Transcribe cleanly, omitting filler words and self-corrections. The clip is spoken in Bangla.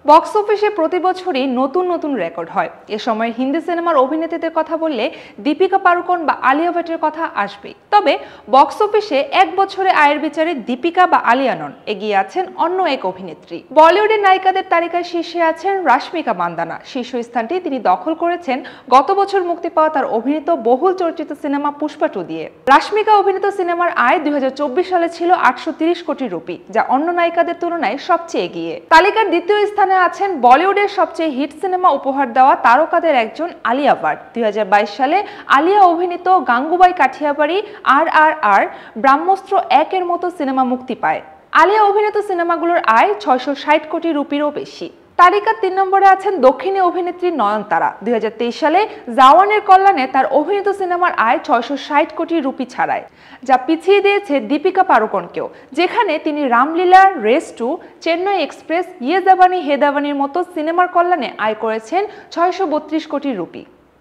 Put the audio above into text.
বক্স অফিসে প্রতি বছরই নতুন নতুন রেকর্ড হয়। এ সময় হিন্দি সিনেমার অভিনেত্রীদের কথা বললে দীপিকা পাড়ুকোন বা আলিয়া ভাটের কথা আসবেই। তবে বক্স অফিসে এক বছরে আয়ের বিচারে দীপিকা বা আলিয়া নন, এগিয়ে আছেন অন্য এক অভিনেত্রী। বলিউডের নায়িকাদের তালিকায় শীর্ষে আছেন রাশমিকা মান্দানা। শীর্ষস্থানটি তিনি দখল করেছেন গত বছর মুক্তি পাওয়া তার অভিনীত বহুল চর্চিত সিনেমা পুষ্পা 2 দিয়ে। রাশমিকা অভিনীত সিনেমার আয় 2024 সালে ছিল 830 কোটি রুপি, যা অন্য নায়িকাদের তুলনায় সবচেয়ে এগিয়ে। তালিকার দ্বিতীয় স্থানে আছেন বলিউডের সবচেয়ে হিট সিনেমা উপহার দেওয়া তারকাদের একজন আলিয়া ভাট। 2022 সালে আলিয়া অভিনীত গাঙ্গুবাই কাঠিয়াবাড়ি, RRR, ব্রহ্মাস্ত্র 1 এর মতো সিনেমা মুক্তি পায়। আলিয়া অভিনীত সিনেমাগুলোর আয় 660 কোটি রুপিরও বেশি। তালিকার 3 নম্বরে আছেন দক্ষিণী অভিনেত্রী নয়নতারা। 2023 সালে জাওয়ানের কল্যাণে তার অভিনীত সিনেমার আয় 660 কোটি রুপি ছাড়ায়, যা পিছিয়ে দিয়েছে দীপিকা পাড়ুকোনকেও, যেখানে তিনি রামলীলা, রেস 2, চেন্নাই এক্সপ্রেস, ইয়ে জাবানি হে দাবানির মতো সিনেমার কল্যাণে আয় করেছেন 632 কোটি রুপি।